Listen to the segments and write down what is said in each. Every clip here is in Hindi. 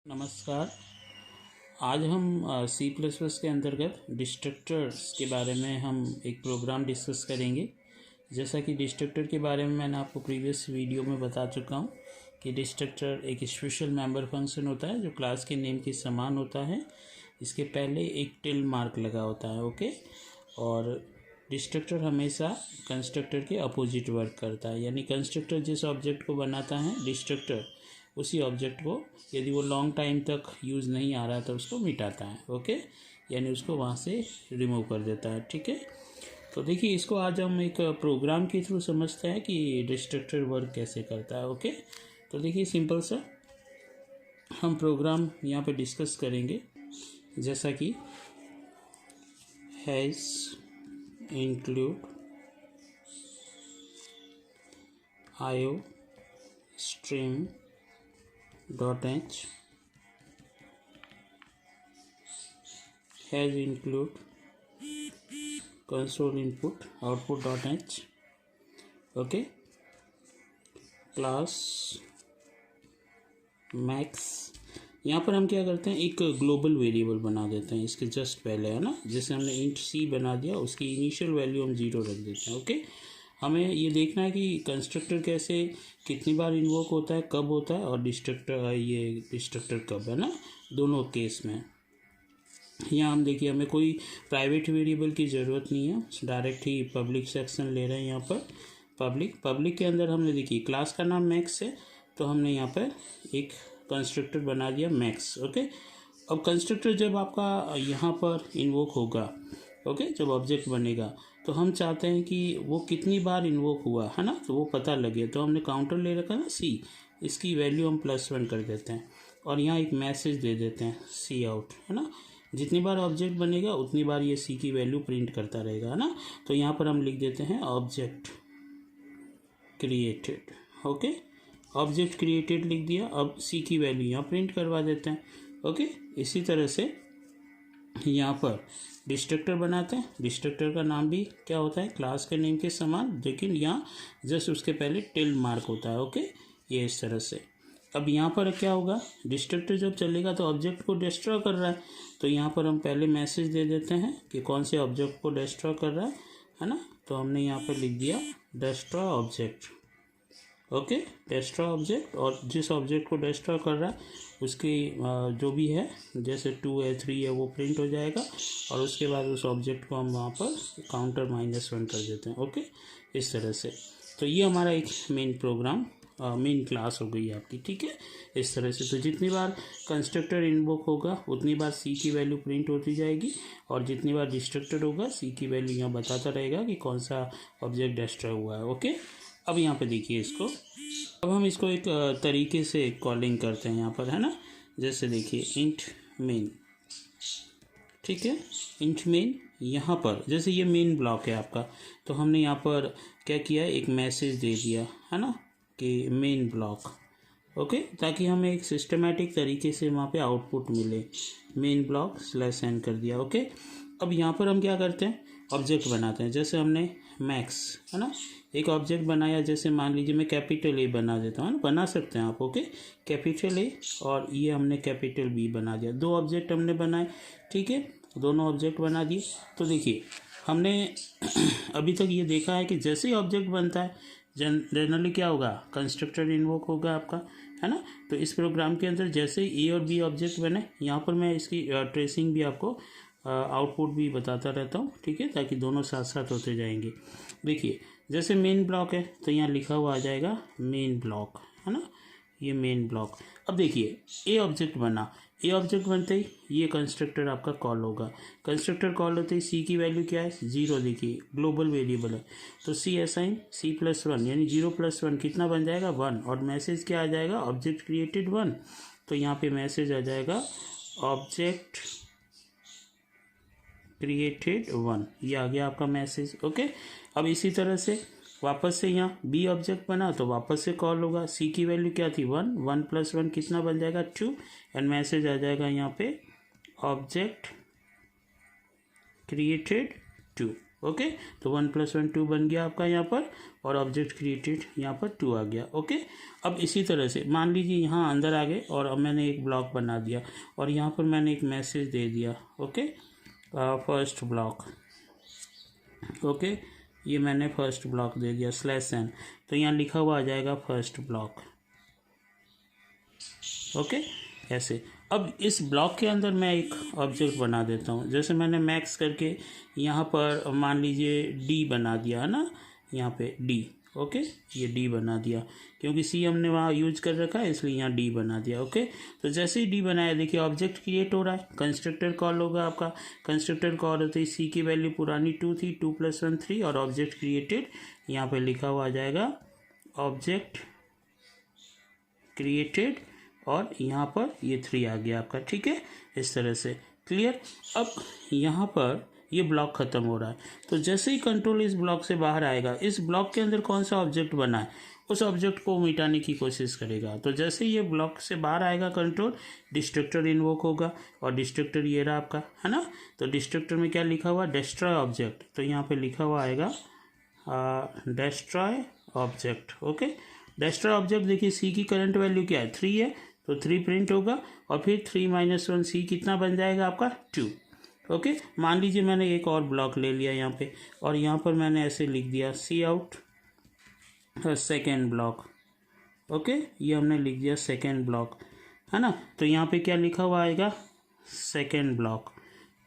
नमस्कार। आज हम सी प्लस प्लस के अंतर्गत डिस्ट्रक्टर्स के बारे में हम एक प्रोग्राम डिस्कस करेंगे। जैसा कि डिस्ट्रक्टर के बारे में मैंने आपको प्रीवियस वीडियो में बता चुका हूँ कि डिस्ट्रक्टर एक स्पेशल मेंबर फंक्शन होता है जो क्लास के नेम के समान होता है। इसके पहले एक टिल मार्क लगा होता है, ओके। और डिस्ट्रक्टर हमेशा कंस्ट्रक्टर के अपोजिट वर्क करता है, यानी कंस्ट्रक्टर जिस ऑब्जेक्ट को बनाता है डिस्ट्रक्टर उसी ऑब्जेक्ट को यदि वो लॉन्ग टाइम तक यूज़ नहीं आ रहा तो उसको मिटाता है, ओके, यानी उसको वहाँ से रिमूव कर देता है, ठीक है। तो देखिए, इसको आज हम एक प्रोग्राम के थ्रू समझते हैं कि डिस्ट्रक्टर वर्क कैसे करता है, ओके। तो देखिए, सिंपल सा हम प्रोग्राम यहाँ पे डिस्कस करेंगे, जैसा कि has include IO stream .h has include console input output.h, okay, class max. यहाँ पर हम क्या करते हैं, एक ग्लोबल वेरिएबल बना देते हैं इसके जस्ट पहले, है ना। जैसे हमने इंट सी बना दिया, उसकी इनिशियल वैल्यू हम 0 रख देते हैं, ओके। हमें ये देखना है कि कंस्ट्रक्टर कैसे कितनी बार इन्वोक होता है, कब होता है, और डिस्ट्रक्टर कब, है ना, दोनों केस में। यहाँ हम देखिए, हमें कोई प्राइवेट वेरिएबल की ज़रूरत नहीं है, डायरेक्ट ही पब्लिक सेक्शन ले रहे हैं। यहाँ पर पब्लिक के अंदर हमने देखिए क्लास का नाम मैक्स है, तो हमने यहाँ पर एक कंस्ट्रक्टर बना दिया मैक्स, ओके। अब कंस्ट्रक्टर जब आपका यहाँ पर इन्वोक होगा, ओके, जब ऑब्जेक्ट बनेगा तो हम चाहते हैं कि वो कितनी बार इन्वोक हुआ, है ना, तो वो पता लगे। तो हमने काउंटर ले रखा है ना सी, इसकी वैल्यू हम +1 कर देते हैं और यहाँ एक मैसेज दे देते हैं सी आउट, है ना। जितनी बार ऑब्जेक्ट बनेगा उतनी बार ये सी की वैल्यू प्रिंट करता रहेगा, है ना। तो यहाँ पर हम लिख देते हैं object created, okay, object created लिख दिया। अब सी की वैल्यू यहाँ प्रिंट करवा देते हैं, ओके। इसी तरह से यहाँ पर डिस्ट्रक्टर बनाते हैं। डिस्ट्रक्टर का नाम भी क्या होता है, क्लास के नेम के समान, लेकिन यहाँ जस्ट उसके पहले टिल मार्क होता है, ओके, ये इस तरह से। अब यहाँ पर क्या होगा, डिस्ट्रक्टर जब चलेगा तो ऑब्जेक्ट को डिस्ट्रॉय कर रहा है, तो यहाँ पर हम पहले मैसेज दे देते हैं कि कौन से ऑब्जेक्ट को डिस्ट्रॉय कर रहा है ना। तो हमने यहाँ पर लिख दिया destroy object, okay, destroy object. और जिस ऑब्जेक्ट को डिस्ट्रॉय कर रहा है उसकी जो भी है, जैसे 2 है 3 है, वो प्रिंट हो जाएगा। और उसके बाद उस ऑब्जेक्ट को हम वहाँ पर काउंटर -1 कर देते हैं, ओके, इस तरह से। तो ये हमारा एक मेन प्रोग्राम मेन क्लास हो गई आपकी, ठीक है, इस तरह से। तो जितनी बार कंस्ट्रक्टर इन्वोक होगा उतनी बार सी की वैल्यू प्रिंट होती जाएगी, और जितनी बार डिस्ट्रक्टर होगा सी की वैल्यू यहाँ बताता रहेगा कि कौन सा ऑब्जेक्ट डिस्ट्रॉय हुआ है, ओके। अब यहाँ पे देखिए इसको, अब हम इसको एक तरीके से कॉलिंग करते हैं यहाँ पर, है ना। जैसे देखिए इंट मेन, ठीक है, इंट मेन। यहाँ पर जैसे ये मेन ब्लॉक है आपका, तो हमने यहाँ पर क्या किया है, एक मैसेज दे दिया, है ना, कि मेन ब्लॉक, ओके, ताकि हमें एक सिस्टमेटिक तरीके से वहाँ पे आउटपुट मिले। मेन ब्लॉक /n कर दिया, ओके। अब यहाँ पर हम क्या करते हैं, ऑब्जेक्ट बनाते हैं। जैसे हमने मैक्स, है ना, एक ऑब्जेक्ट बनाया। जैसे मान लीजिए मैं कैपिटल ए बना देता हूँ, बना सकते हैं आप, ओके, कैपिटल ए, और ये हमने कैपिटल बी बना दिया। 2 ऑब्जेक्ट हमने बनाए, ठीक है, दोनों ऑब्जेक्ट बना दिए। तो देखिए, हमने अभी तक ये देखा है कि जैसे ही ऑब्जेक्ट बनता है जनरली क्या होगा, कंस्ट्रक्टर इन्वोक होगा आपका, है ना। तो इस प्रोग्राम के अंदर जैसे ही ए और बी ऑब्जेक्ट बने, यहाँ पर मैं इसकी ट्रेसिंग भी आपको आउटपुट भी बताता रहता हूँ, ठीक है, ताकि दोनों साथ साथ होते जाएंगे। देखिए, जैसे मेन ब्लॉक है तो यहाँ लिखा हुआ आ जाएगा मेन ब्लॉक, है ना, ये मेन ब्लॉक। अब देखिए, ए ऑब्जेक्ट बना, ए ऑब्जेक्ट बनते ही ये कंस्ट्रक्टर आपका कॉल होगा। कंस्ट्रक्टर कॉल होते ही सी की वैल्यू क्या है, 0। देखिए, ग्लोबल वेरिएबल है तो सी असाइन C+1, यानी 0 + 1 कितना बन जाएगा, 1। और मैसेज क्या आ जाएगा, ऑब्जेक्ट क्रिएटेड 1। तो यहाँ पे मैसेज आ जाएगा ऑब्जेक्ट क्रिएटेड 1, ये आ गया आपका मैसेज, ओके। अब इसी तरह से वापस से यहाँ बी ऑब्जेक्ट बना तो वापस से कॉल होगा। सी की वैल्यू क्या थी, 1, 1 + 1 कितना बन जाएगा, 2। एंड मैसेज आ जाएगा यहाँ पे ऑब्जेक्ट क्रिएटेड 2, ओके। तो 1 + 1 2 बन गया आपका यहाँ पर, और ऑब्जेक्ट क्रिएटेड यहाँ पर 2 आ गया। ओके। अब इसी तरह से मान लीजिए यहाँ अंदर आ गए और अब मैंने एक ब्लॉक बना दिया और यहाँ पर मैंने एक मैसेज दे दिया। Okay, first block. ओके, ये मैंने फर्स्ट ब्लॉक दे दिया /n, तो यहाँ लिखा हुआ आ जाएगा फर्स्ट ब्लॉक। ओके, ऐसे। अब इस ब्लॉक के अंदर मैं एक ऑब्जेक्ट बना देता हूँ, जैसे मैंने मैक्स करके यहाँ पर मान लीजिए डी बना दिया है ना, यहाँ पे डी। ओके, ये डी बना दिया क्योंकि सी हमने वहाँ यूज कर रखा है, इसलिए यहाँ डी बना दिया। ओके, तो जैसे ही डी बनाया देखिए ऑब्जेक्ट क्रिएट हो रहा है, कंस्ट्रक्टर कॉल होगा आपका। कंस्ट्रक्टर कॉल होते ही सी की वैल्यू पुरानी 2 थी, 2 + 1 3, और ऑब्जेक्ट क्रिएटेड यहाँ पे लिखा हुआ आ जाएगा ऑब्जेक्ट क्रिएटेड, और यहाँ पर ये 3 आ गया आपका। ठीक है, इस तरह से क्लियर। अब यहाँ पर ये ब्लॉक ख़त्म हो रहा है, तो जैसे ही कंट्रोल इस ब्लॉक से बाहर आएगा, इस ब्लॉक के अंदर कौन सा ऑब्जेक्ट बना है उस ऑब्जेक्ट को मिटाने की कोशिश करेगा। तो जैसे ही ये ब्लॉक से बाहर आएगा कंट्रोल, डिस्ट्रक्टर इन्वोक होगा, और डिस्ट्रक्टर ये रहा आपका, है ना। तो डिस्ट्रक्टर में क्या लिखा हुआ, डिस्ट्रॉय ऑब्जेक्ट, तो यहाँ पे लिखा हुआ आएगा destroy object. Okay, destroy object देखिए सी की करंट वैल्यू क्या है, 3 है, तो 3 प्रिंट होगा, और फिर 3 - 1 सी कितना बन जाएगा आपका 2। ओके, मान लीजिए मैंने एक और ब्लॉक ले लिया यहाँ पे, और यहाँ पर मैंने ऐसे लिख दिया सी आउट सेकेंड ब्लॉक। ओके, ये हमने लिख दिया सेकेंड ब्लॉक, है ना। तो यहाँ पे क्या लिखा हुआ आएगा, सेकेंड ब्लॉक।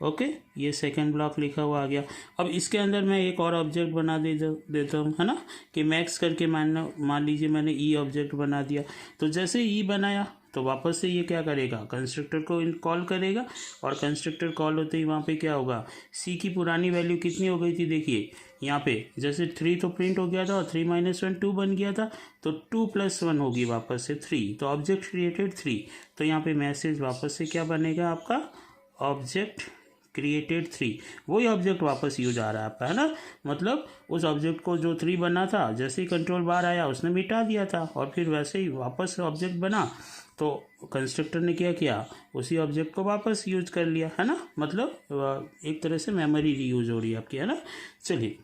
ओके, ये सेकेंड ब्लॉक लिखा हुआ आ गया। अब इसके अंदर मैं एक और ऑब्जेक्ट बना देता हूँ, है ना, कि मैक्स करके मान लीजिए मैंने ई ऑब्जेक्ट बना दिया। तो जैसे ई बनाया तो वापस से ये क्या करेगा, कंस्ट्रक्टर को कॉल करेगा, और कंस्ट्रक्टर कॉल होते ही वहाँ पे क्या होगा, सी की पुरानी वैल्यू कितनी हो गई थी देखिए यहाँ पे, जैसे 3 तो प्रिंट हो गया था और 3 - 1 2 बन गया था, तो 2 + 1 होगी वापस से 3, तो ऑब्जेक्ट क्रिएटेड 3। तो यहाँ पे मैसेज वापस से क्या बनेगा आपका, ऑब्जेक्ट क्रिएटेड 3, वही ऑब्जेक्ट वापस यूज आ रहा है आपका, है ना। मतलब उस ऑब्जेक्ट को जो 3 बना था, जैसे ही कंट्रोल बार आया उसने मिटा दिया था, और फिर वैसे ही वापस ऑब्जेक्ट बना, तो कंस्ट्रक्टर ने क्या किया, उसी ऑब्जेक्ट को वापस यूज कर लिया, है ना। मतलब एक तरह से मेमोरी रीयूज हो रही है आपकी, है ना। चलिए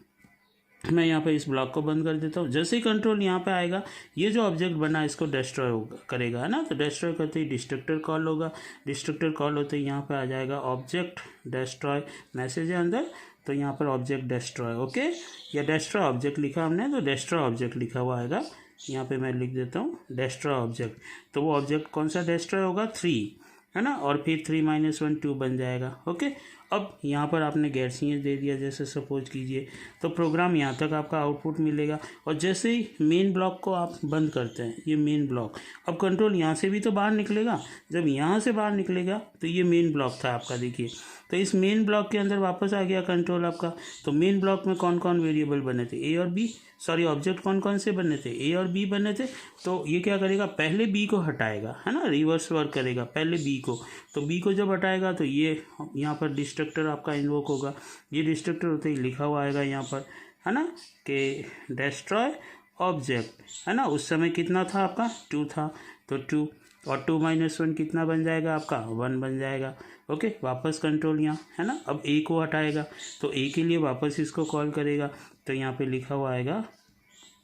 मैं यहाँ पे इस ब्लॉक को बंद कर देता हूँ। जैसे ही कंट्रोल यहाँ पे आएगा, ये जो ऑब्जेक्ट बना है इसको डिस्ट्रॉय करेगा, है ना। तो डिस्ट्रॉय करते ही डिस्ट्रक्टर कॉल होगा, डिस्ट्रक्टर कॉल होते ही यहाँ पे आ जाएगा ऑब्जेक्ट डिस्ट्रॉय, मैसेज है अंदर, तो यहाँ पर ऑब्जेक्ट डिस्ट्रॉय। ओके, या डिस्ट्रॉय ऑब्जेक्ट लिखा हमने, तो डिस्ट्रॉय ऑब्जेक्ट लिखा हुआ आएगा, यहाँ पे मैं लिख देता हूँ डिस्ट्रॉय ऑब्जेक्ट। तो वो ऑब्जेक्ट कौन सा डिस्ट्रॉय होगा, 3, है ना, और फिर 3 - 1 2 बन जाएगा। ओके, अब यहाँ पर आपने गैरसीएस दे दिया, जैसे सपोज कीजिए, तो प्रोग्राम यहाँ तक आपका आउटपुट मिलेगा, और जैसे ही मेन ब्लॉक को आप बंद करते हैं, ये मेन ब्लॉक, अब कंट्रोल यहाँ से भी तो बाहर निकलेगा, जब यहाँ से बाहर निकलेगा तो ये मेन ब्लॉक था आपका देखिए, तो इस मेन ब्लॉक के अंदर वापस आ गया कंट्रोल आपका। तो मेन ब्लॉक में कौन कौन वेरिएबल बने थे, ए और बी, सॉरी ऑब्जेक्ट कौन कौन से बने थे, ए और बी बने थे। तो ये क्या करेगा, पहले बी को हटाएगा, है ना, रिवर्स वर्क करेगा, पहले बी को, तो बी को जब हटाएगा तो ये यहाँ पर डिस्ट्रक्टर आपका इन्वोक होगा, ये डिस्ट्रक्टर होते ही लिखा हुआ आएगा यहाँ पर, है ना, कि डिस्ट्रॉय ऑब्जेक्ट, है ना। उस समय कितना था आपका, 2 था, तो 2 और 2 - 1 कितना बन जाएगा आपका, 1 बन जाएगा। ओके, वापस कंट्रोल यहाँ, है ना, अब ए को हटाएगा, तो ए के लिए वापस इसको कॉल करेगा, तो यहाँ पे लिखा हुआ आएगा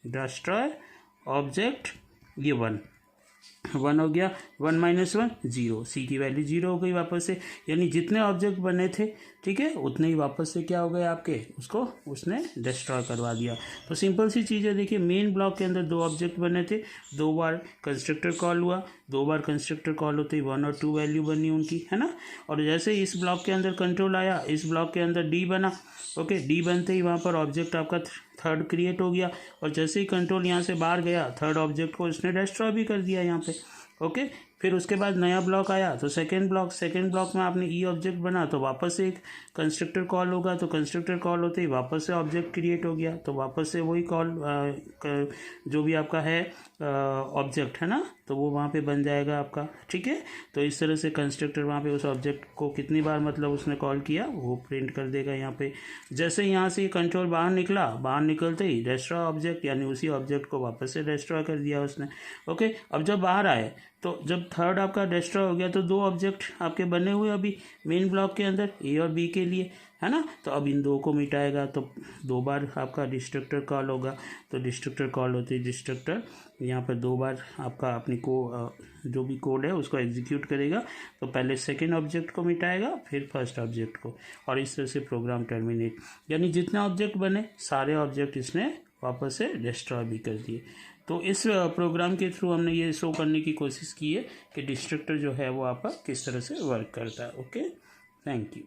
डिस्ट्रॉय ऑब्जेक्ट, ये 1 हो गया, 1 - 1 0, सी की वैल्यू 0 हो गई वापस से, यानी जितने ऑब्जेक्ट बने थे, ठीक है, उतने ही वापस से क्या हो गए आपके, उसको उसने डिस्ट्रॉय करवा दिया। तो सिंपल सी चीज़ है, देखिए मेन ब्लॉक के अंदर 2 ऑब्जेक्ट बने थे, 2 बार कंस्ट्रक्टर कॉल हुआ, 2 बार कंस्ट्रक्टर कॉल होते ही 1 और 2 वैल्यू बनी उनकी, है ना। और जैसे इस ब्लॉक के अंदर कंट्रोल आया, इस ब्लॉक के अंदर डी बना, ओके, डी बनते ही वहाँ पर ऑब्जेक्ट आपका थर्ड क्रिएट हो गया, और जैसे ही कंट्रोल यहाँ से बाहर गया, थर्ड ऑब्जेक्ट को उसने डिस्ट्रॉय भी कर दिया यहाँ पे। ओके, फिर उसके बाद नया ब्लॉक आया, तो सेकेंड ब्लॉक में आपने ई ऑब्जेक्ट बना, तो वापस से एक कंस्ट्रक्टर कॉल होगा, तो कंस्ट्रक्टर कॉल होते ही वापस से ऑब्जेक्ट क्रिएट हो गया, तो वापस से वही कॉल जो भी आपका है ऑब्जेक्ट, है ना, तो वो वहाँ पे बन जाएगा आपका। ठीक है, तो इस तरह से कंस्ट्रक्टर वहाँ पे उस ऑब्जेक्ट को कितनी बार मतलब उसने कॉल किया वो प्रिंट कर देगा यहाँ पे। जैसे यहाँ से कंट्रोल बाहर निकला, बाहर निकलते ही डिस्ट्रॉय ऑब्जेक्ट, यानी उसी ऑब्जेक्ट को वापस से डिस्ट्रॉय कर दिया उसने। ओके, अब जब बाहर आए तो जब थर्ड आपका डिस्ट्रॉय हो गया तो 2 ऑब्जेक्ट आपके बने हुए अभी मेन ब्लॉक के अंदर ए और बी के लिए, है ना। तो अब इन 2 को मिटाएगा तो 2 बार आपका डिस्ट्रक्टर कॉल होगा। तो डिस्ट्रक्टर कॉल होती है, डिस्ट्रक्टर यहाँ पर 2 बार आपका अपनी जो भी कोड है उसको एग्जीक्यूट करेगा। तो पहले सेकेंड ऑब्जेक्ट को मिटाएगा फिर फर्स्ट ऑब्जेक्ट को, और इस तरह से प्रोग्राम टर्मिनेट, यानी जितने ऑब्जेक्ट बने सारे ऑब्जेक्ट इसने वापस से डिस्ट्रॉय भी कर दिए। तो इस प्रोग्राम के थ्रू हमने ये शो करने की कोशिश की है कि डिस्ट्रक्टर जो है वो आपका किस तरह से वर्क करता है। Okay, thank you.